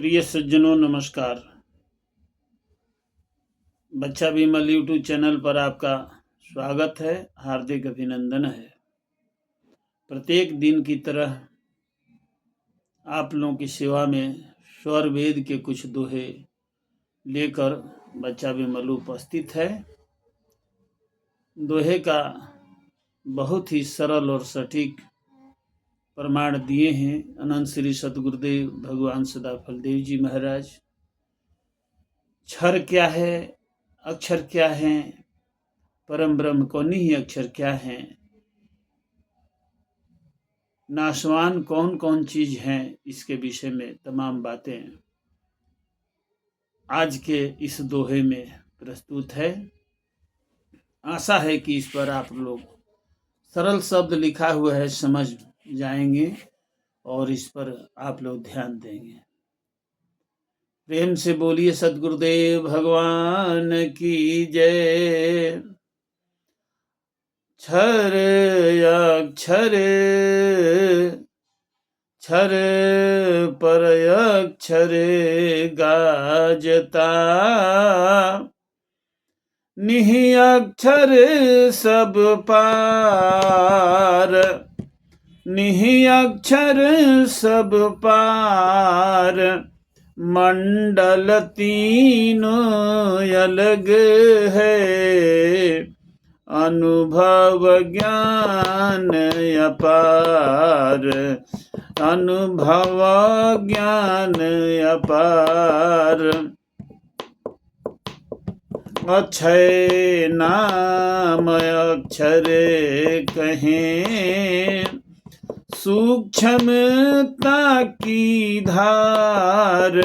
प्रिय सज्जनों नमस्कार। बच्चा विमल यूट्यूब चैनल पर आपका स्वागत है, हार्दिक अभिनंदन है। प्रत्येक दिन की तरह आप लोगों की सेवा में स्वर वेद के कुछ दोहे लेकर बच्चा विमल उपस्थित है। दोहे का बहुत ही सरल और सटीक प्रमाण दिए हैं अनंत श्री सतगुरुदेव भगवान सदाफलदेव जी महाराज। क्षर क्या है, अक्षर क्या है, परम ब्रह्म कौन ही अक्षर क्या है, नाशवान कौन कौन चीज है, इसके विषय में तमाम बातें आज के इस दोहे में प्रस्तुत है। आशा है कि इस पर आप लोग सरल शब्द लिखा हुआ है समझ जाएंगे और इस पर आप लोग ध्यान देंगे। प्रेम से बोलिए सतगुरुदेव भगवान की जय। क्षर अक्षर क्षर पर अक्षर गाजता, निहि अक्षर सब पार, निहि अक्षर सब पार। मंडल तीनों अलग है, अनुभव ज्ञान अपार, अनुभव ज्ञान अपार। अक्षय नाम अक्षर कहें, सूक्ष्मता की धार,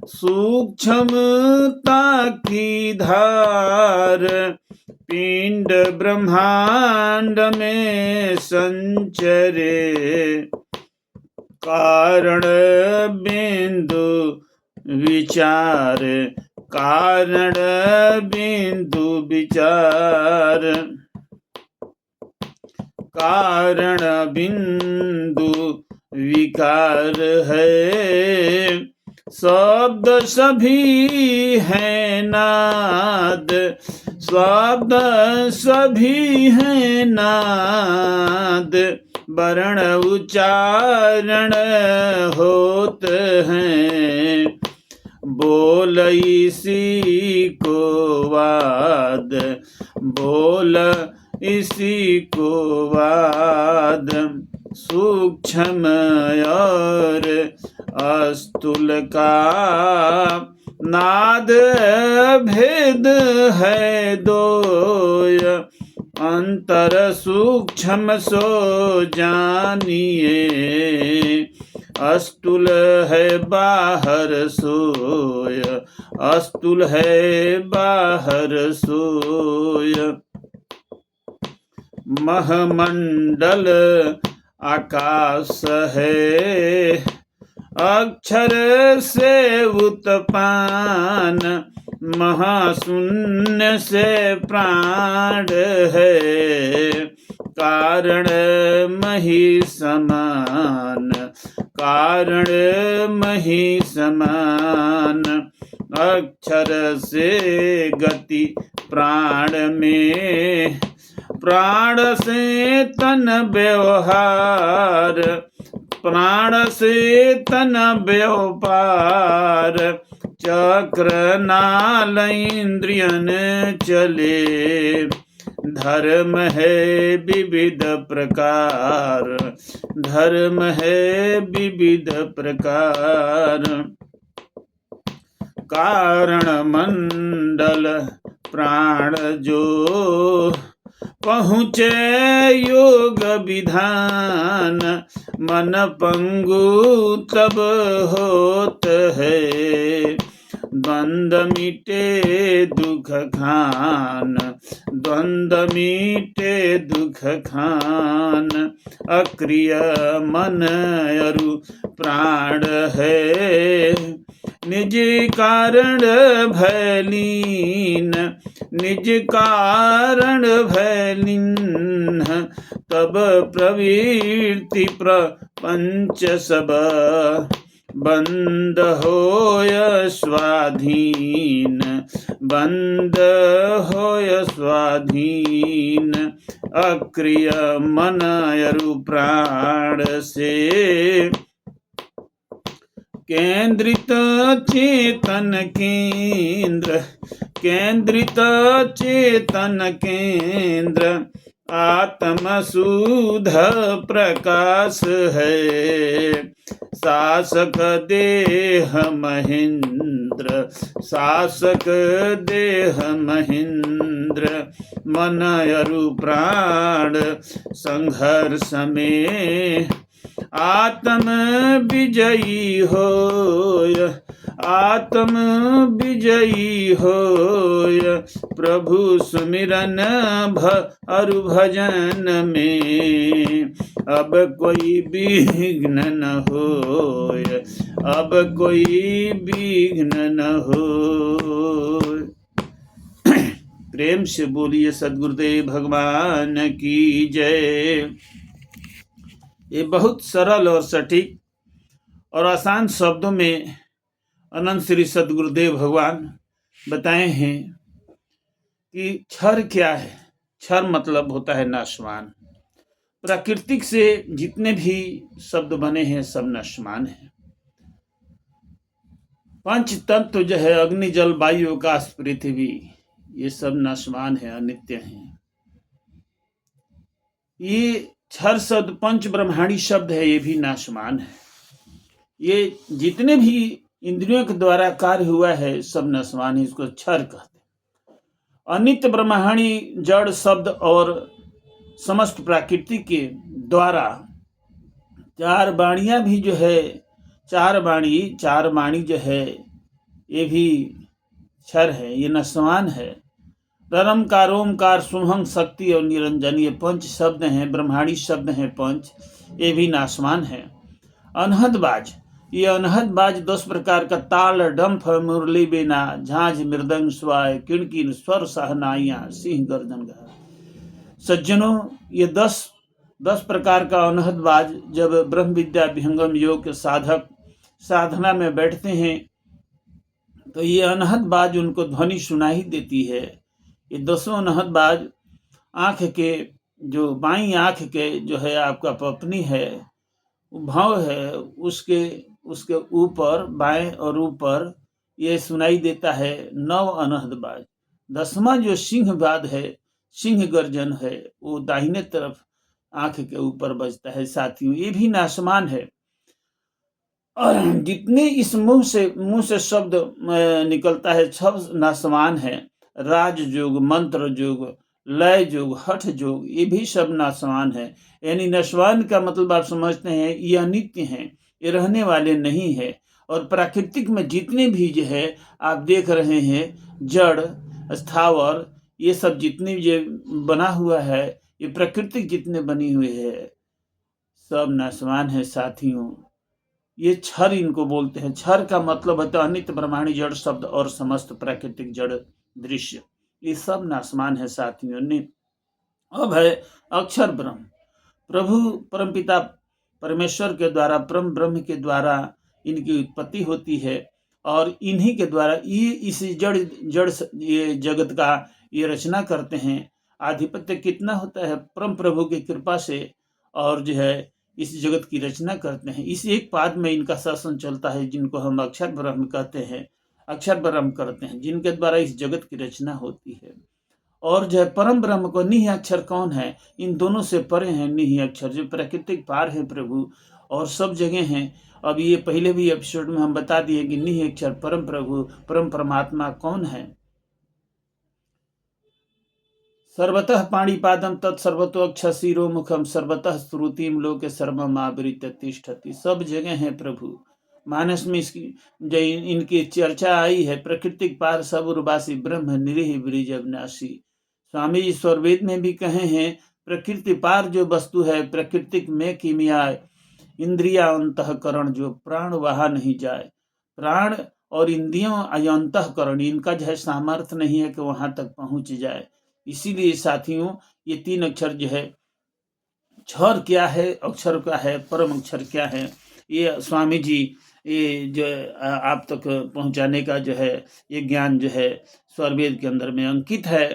सूक्ष्मता की धार। पिंड ब्रह्मांड में संचरे, कारण बिंदु विचार, कारण बिंदु विचार। कारण बिंदु विकार है, शब्द सभी है नाद, शब्द सभी है नाद। वर्ण उच्चारण होत हैं, बोल इसी को वाद, बोल इसी को वाद। सूक्ष्म और अस्तुल का नाद भेद है दोय, अंतर सूक्ष्म सो जानिए। अस्तुल है बाहर सोय, अस्तुल है बाहर सोय। महमंडल आकाश है, अक्षर से उत्पान। महाशून्य से प्राण है, कारण मही समान, कारण मही समान। अक्षर से गति प्राण में, प्राण से तन व्यवहार, प्राण से तन व्यापार। चक्र नाल इंद्रियन चले, धर्म है विविध प्रकार, धर्म है विविध प्रकार। कारण मंडल प्राण जो पहुँचे योग विधान, मन पंगु तब होत है। द्वंद्व मिटे दुख खान, द्वंद्व मिटे दुख खान। अक्रिय मन अरु प्राण है, निज कारण भयलीन, निज कारण भयलीन। तब प्रवृत्ति प्रपंच सब बंद होय स्वाधीन, बंद होय स्वाधीन, अक्रिय मन अरु प्राण से केंद्रित चेतन केंद्र, केंद्रित चेतन केंद्र आत्म शुद्ध प्रकाश है। शासक देह महेंद्र, शासक देह महेंद्र, मन अरु प्राण संघर्ष में आत्म विजयी होय, आत्म विजयी होय। प्रभु सुमिरन अरु भजन में अब कोई विघ्न न होय, अब कोई विघ्न न होय। प्रेम से बोलिए सद्गुरुदेव भगवान की जय। ये बहुत सरल और सटीक और आसान शब्दों में अनंत श्री सद्गुरुदेव भगवान बताए हैं कि क्षर क्या है। क्षर मतलब होता है नाशवान। प्राकृतिक से जितने भी शब्द बने हैं सब नाशवान हैं। पंच तत्व जो है अग्नि जल वायु आकाश पृथ्वी, ये सब नाशवान है, अनित्य हैं। ये क्षर शब्द पंच ब्रह्मांडी शब्द है, ये भी नाशवान है। ये जितने भी इंद्रियों के द्वारा कार्य हुआ है सब नाशवान है, इसको क्षर कहते हैं। अनित्य ब्रह्मांडी जड़ शब्द और समस्त प्रकृति के द्वारा चार वाणियां भी जो है, चार वाणी जो है ये भी क्षर है, ये नाशवान है। ररमकार ओमकार शुभं शक्ति और निरंजन, ये पंच शब्द हैं, ब्रह्मांडी शब्द हैं पंच, ये भी नाशवान है। अनहद बाज, ये अनहद बाज 10 प्रकार का ताल डंफ मुरली बेना झांझ मृदंग स्वाय किणकिन स्वर सहनाइया सिंह गर्जन गा। सज्जनों, ये 10 प्रकार का अनहद बाज जब ब्रह्म विद्या विहंगम योग के साधक साधना में बैठते हैं तो ये अनहद बाज उनको ध्वनि सुनाई देती है। ये 10 अनहद बाज आँख के जो बाई आँख के जो है आपका पपनी है, भाव है, उसके ऊपर बाएं और ऊपर ये सुनाई देता है 9 अनहद बाज। 10वां जो सिंह बाज है, सिंह गर्जन है, वो दाहिने तरफ आँख के ऊपर बजता है। साथियों, ये भी नाशवान है। और जितने इस मुंह से शब्द निकलता है सब नाशवान है। राज जोग, मंत्र जोग, लय जोग, हठ जोग, ये भी सब नाशवान है। यानी नाशवान का मतलब आप समझते हैं ये अनित्य हैं, ये रहने वाले नहीं है। और प्राकृतिक में जितने भी जो है आप देख रहे हैं जड़ स्थावर, ये सब जितने ये बना हुआ है, ये प्राकृतिक जितने बनी हुए है सब नाशवान है। साथियों, ये क्षर इनको बोलते हैं। क्षर का मतलब होता है अनित्य ब्रह्मांडी जड़ शब्द और समस्त प्राकृतिक जड़ दृश्य, ये सब नाशवान है। साथियों ने अब है अक्षर ब्रह्म। प्रभु परमपिता परमेश्वर के द्वारा, परम ब्रह्म के द्वारा इनकी उत्पत्ति होती है और इन्हीं के द्वारा ये इस जड़ ये जगत का ये रचना करते हैं। आधिपत्य कितना होता है परम प्रभु की कृपा से, और जो है इस जगत की रचना करते हैं। इस एक पाद में इनका शासन चलता है, जिनको हम अक्षर ब्रह्म कहते हैं, अक्षर ब्रह्म करते हैं, जिनके द्वारा इस जगत की रचना होती है। और जो है परम ब्रह्म को निह अक्षर कौन है, इन दोनों से परे हैं निह अक्षर, जो प्राकृतिक पार है प्रभु और सब जगह हैं। अब ये पहले भी एपिसोड में हम बता दिए कि निह अक्षर परम प्रभु परम परमात्मा कौन है। सर्वतः पाणिपादम तत्सर्वतो अक्षर शिरो मुखम सर्वतः श्रुतिम लोके सर्वम आवृत तिष्ठति। सब जगह है प्रभु। मानस में इसकी जो इनकी चर्चा आई है, प्रकृतिक पार सब उर्वासी ब्रह्म निरीह ब्रिज अविनाशी। स्वामी जी स्वरवेद में भी कहे हैं प्रकृति पार जो वस्तु है, प्रकृतिक में किमिया इंद्रिया अंतःकरण जो प्राण वहा नहीं जाए। प्राण और इंद्रियों अंतःकरण इनका जो है सामर्थ्य नहीं है कि वहां तक पहुंच जाए। इसीलिए साथियों, ये 3 अक्षर जो है, क्षर क्या है, अक्षर क्या है, परम अक्षर क्या है, ये स्वामी जी ये जो आप तक पहुंचाने का जो है ये ज्ञान जो है स्वरवेद के अंदर में अंकित है।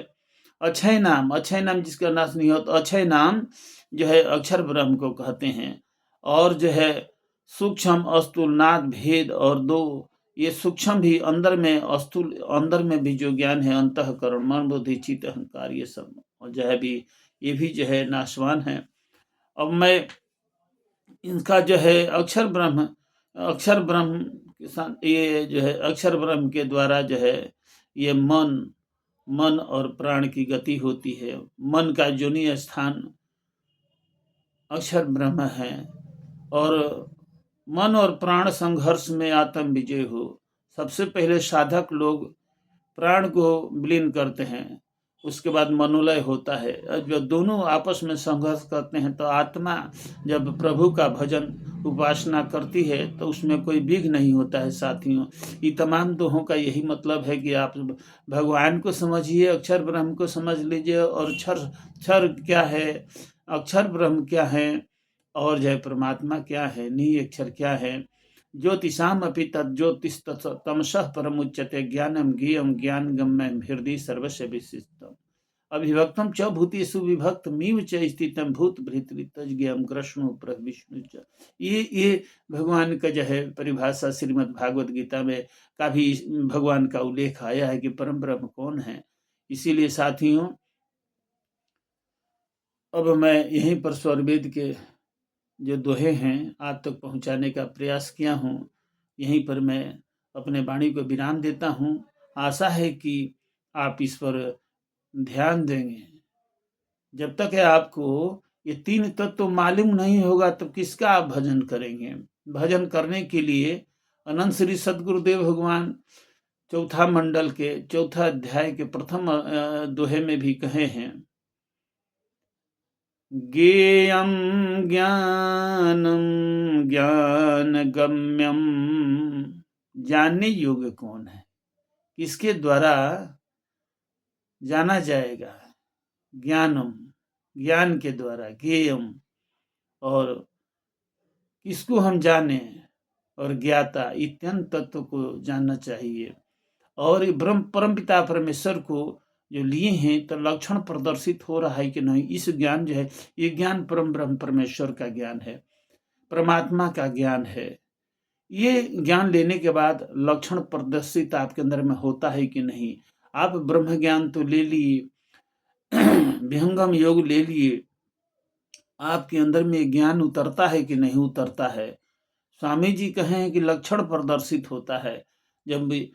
अक्षय नाम जिसका नाश नहीं होता, अक्षय नाम जो है अक्षर ब्रह्म को कहते हैं। और जो है सूक्ष्म अस्तुल नाद भेद और दो, ये सूक्ष्म भी अंदर में, अस्तुल अंदर में भी जो ज्ञान है, अंतःकरण मन बुद्धि चित्त अहंकार ये सब और जो है भी ये भी जो है नाशवान है। अब मैं इनका जो है अक्षर ब्रह्म के साथ ये जो है अक्षर ब्रह्म के द्वारा जो है ये मन और प्राण की गति होती है। मन का जोनीय स्थान अक्षर ब्रह्म है और मन और प्राण संघर्ष में आत्म विजय हो। सबसे पहले साधक लोग प्राण को विलीन करते हैं, उसके बाद मनोलय होता है। जब दोनों आपस में संघर्ष करते हैं तो आत्मा जब प्रभु का भजन उपासना करती है तो उसमें कोई विघ्न नहीं होता है। साथियों, ये तमाम दोहों का यही मतलब है कि आप भगवान को समझिए, अक्षर ब्रह्म को समझ लीजिए और क्षर क्या है, अक्षर ब्रह्म क्या है और जय परमात्मा क्या है, नी अक्षर क्या है। ज्योतिषाम अपि तज्ज्योतिस्तमसः परमुच्यते ज्ञानम ज्ञेयं ज्ञानगम्यं हृदि सर्वस्य विशिष्टम अभिभक्तम च भूतेषु विभक्तमिव च स्थितम भूतभृतज्ञेयं कृष्णो प्रविष्णु च। ये भगवान का जो है परिभाषा श्रीमद् भागवत गीता में का भी भगवान का उल्लेख आया है कि परम ब्रह्म कौन है। इसीलिए साथियों, अब मैं यहीं पर स्वरवेद के जो दोहे हैं आप तक पहुंचाने का प्रयास किया हूं। यहीं पर मैं अपने वाणी को विराम देता हूं। आशा है कि आप इस पर ध्यान देंगे। जब तक है आपको ये तीन तत्व तो मालूम नहीं होगा तो किसका आप भजन करेंगे। भजन करने के लिए अनंत श्री सदगुरुदेव भगवान चौथा मंडल के चौथा अध्याय के प्रथम दोहे में भी कहे हैं, ज्ञेयं ज्ञानम ज्ञानगम्यम। जानने योग्य कौन है, किसके द्वारा जाना जाएगा। ज्ञानम, ज्ञान के द्वारा, ज्ञेयम और किसको हम जाने, और ज्ञाता इत्यंत तत्व को जानना चाहिए। और ब्रह्म परमपिता परमेश्वर को जो लिए हैं तो लक्षण प्रदर्शित हो रहा है कि नहीं। इस ज्ञान जो है ये ज्ञान परम ब्रह्म परमेश्वर का ज्ञान है, परमात्मा का ज्ञान है। ये ज्ञान लेने के बाद लक्षण प्रदर्शित आपके अंदर में होता है कि नहीं। आप ब्रह्म ज्ञान तो ले लिए, विहंगम योग ले लिए, आपके अंदर में ज्ञान उतरता है कि नहीं उतरता है। स्वामी जी कहें कि लक्षण प्रदर्शित होता है। जब भी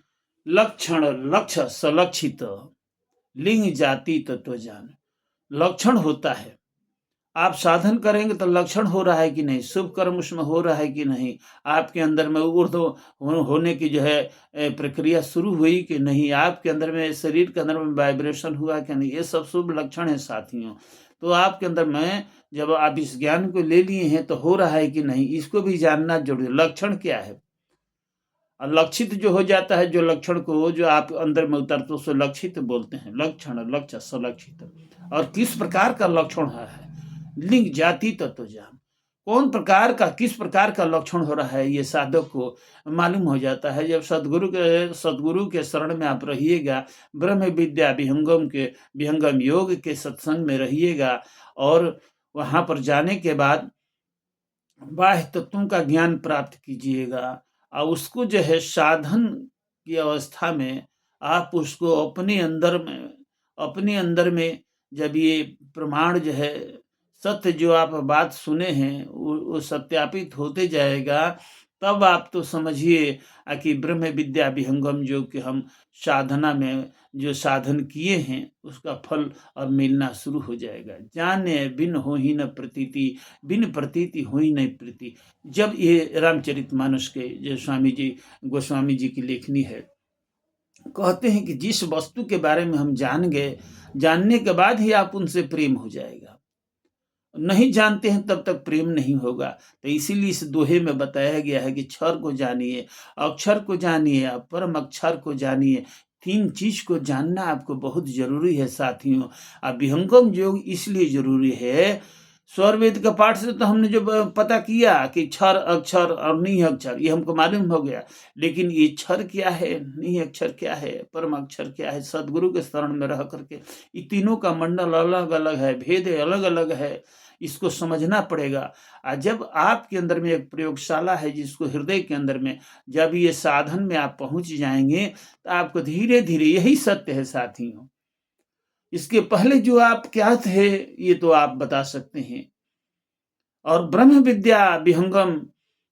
लक्षण लक्ष्य सलक्षित लिंग जाति तत्व जान, लक्षण होता है। आप साधन करेंगे तो लक्षण हो रहा है कि नहीं, शुभ कर्म उसमें हो रहा है कि नहीं, आपके अंदर में ऊर्ध्व होने की जो है प्रक्रिया शुरू हुई कि नहीं, आपके अंदर में शरीर के अंदर में वाइब्रेशन हुआ कि नहीं, ये सब शुभ लक्षण है साथियों। तो आपके अंदर में जब आप इस ज्ञान को ले लिए हैं तो हो रहा है कि नहीं, इसको भी जानना जरूरी। लक्षण क्या है, लक्षित जो हो जाता है, जो लक्षण को जो आप अंदर में उतरते उसको लक्षित बोलते हैं। लक्षण लक्ष्य सलक्षित, और किस प्रकार का लक्षण है, लिंग जाति तत्व जान, कौन प्रकार का किस प्रकार का लक्षण हो रहा है ये साधक को मालूम हो जाता है। जब सदगुरु के शरण में आप रहिएगा, ब्रह्म विद्या विहंगम योग के सत्संग में रहिएगा और वहां पर जाने के बाद बाह्य तत्वों का ज्ञान प्राप्त कीजिएगा और उसको जो है साधन की अवस्था में आप उसको अपने अंदर में जब ये प्रमाण जो है सत्य जो आप बात सुने हैं वो सत्यापित होते जाएगा, तब आप तो समझिए कि ब्रह्म विद्या विहंगम जो कि हम साधना में जो साधन किए हैं उसका फल अब मिलना शुरू हो जाएगा। जाने बिन हो ही न प्रतीति, बिन प्रतीति हो ही नहीं प्रीति। जब ये रामचरितमानस के जो गोस्वामी जी की लेखनी है, कहते हैं कि जिस वस्तु के बारे में हम जान गए, जानने के बाद ही आप उनसे प्रेम हो जाएगा। नहीं जानते हैं तब तक प्रेम नहीं होगा। तो इसीलिए इस दोहे में बताया गया है कि क्षर को जानिए, अक्षर को जानिए, परम अक्षर को जानिए। तीन चीज को जानना आपको बहुत जरूरी है साथियों। अब विहंगम योग इसलिए जरूरी है स्वर वेद का पाठ से तो हमने जो पता किया कि क्षर अक्षर और नी अक्षर ये हमको मालूम हो गया, लेकिन ये क्षर क्या है, नी अक्षर क्या है, परम अक्षर क्या है, सदगुरु के शरण में रह करके ये तीनों का मंडल अलग अलग है, भेद अलग अलग है, इसको समझना पड़ेगा। जब आपके अंदर में एक प्रयोगशाला है जिसको हृदय के अंदर में, जब ये साधन में आप पहुंच जाएंगे तो आपको धीरे धीरे, यही सत्य है साथियों। इसके पहले जो आप क्या थे ये तो आप बता सकते हैं। और ब्रह्म विद्या विहंगम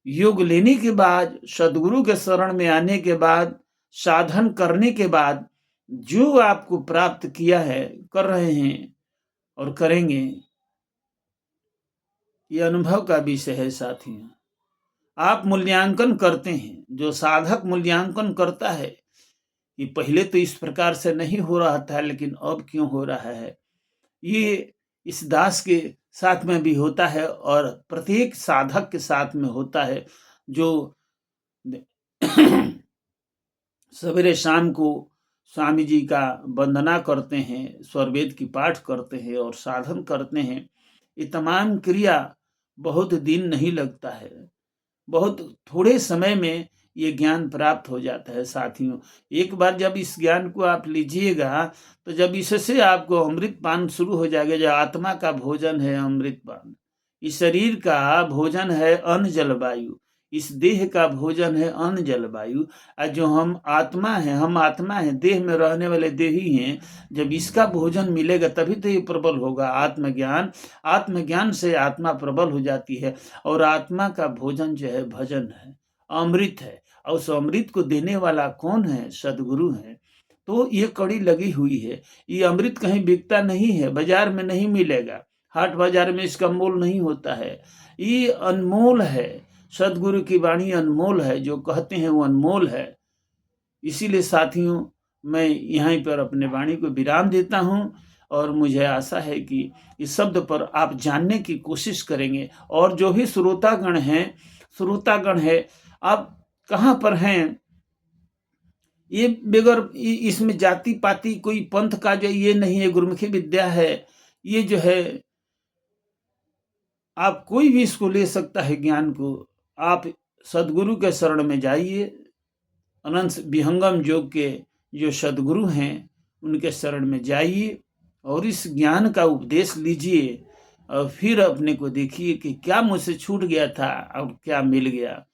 योग लेने के बाद, सदगुरु के शरण में आने के बाद, साधन करने के बाद जो आपको प्राप्त किया है, कर रहे हैं और करेंगे, ये अनुभव का विषय है साथियों। आप मूल्यांकन करते हैं, जो साधक मूल्यांकन करता है कि पहले तो इस प्रकार से नहीं हो रहा था लेकिन अब क्यों हो रहा है, ये इस दास के साथ में भी होता है और प्रत्येक साधक के साथ में होता है, जो सवेरे शाम को स्वामी जी का वंदना करते हैं, स्वरवेद की पाठ करते हैं और साधन करते हैं। ये तमाम क्रिया बहुत दिन नहीं लगता है, बहुत थोड़े समय में ये ज्ञान प्राप्त हो जाता है साथियों। एक बार जब इस ज्ञान को आप लीजिएगा तो जब इससे आपको अमृत पान शुरू हो जाएगा, जो आत्मा का भोजन है अमृत पान, इस शरीर का भोजन है अन्न जलवायु, इस देह का भोजन है अन्न जलवायु, और जो हम आत्मा है, देह में रहने वाले देही हैं, जब इसका भोजन मिलेगा तभी तो ये प्रबल होगा। आत्मज्ञान से आत्मा प्रबल हो जाती है और आत्मा का भोजन जो है भजन है, अमृत है, और उस अमृत को देने वाला कौन है? सदगुरु है। तो ये कड़ी लगी हुई है। ये अमृत कहीं बिकता नहीं है, बाजार में नहीं मिलेगा, हाट बाजार में इसका मोल नहीं होता है, ये अनमोल है। सदगुरु की वाणी अनमोल है, जो कहते हैं वो अनमोल है। इसीलिए साथियों मैं यहीं पर अपने वाणी को विराम देता हूँ और मुझे आशा है कि इस शब्द पर आप जानने की कोशिश करेंगे। और जो भी श्रोतागण है, आप कहाँ पर हैं, ये बगैर इसमें जाति पाति कोई पंथ का जो ये नहीं है, गुरुमुखी विद्या है, ये जो है आप कोई भी इसको ले सकता है ज्ञान को। आप सदगुरु के शरण में जाइए, अनंत विहंगम योग के जो सदगुरु हैं उनके शरण में जाइए और इस ज्ञान का उपदेश लीजिए और फिर अपने को देखिए कि क्या मुझसे छूट गया था और क्या मिल गया।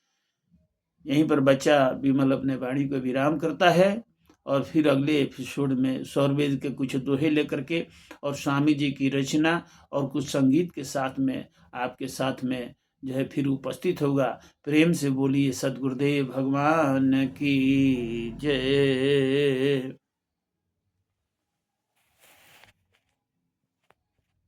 यहीं पर बच्चा विमल अपने वाणी को विराम करता है और फिर अगले एपिसोड में स्वरवेद के कुछ दोहे लेकर के और स्वामी जी की रचना और कुछ संगीत के साथ में आपके साथ में जो है फिर उपस्थित होगा। प्रेम से बोलिए सद्गुरुदेव भगवान की जय।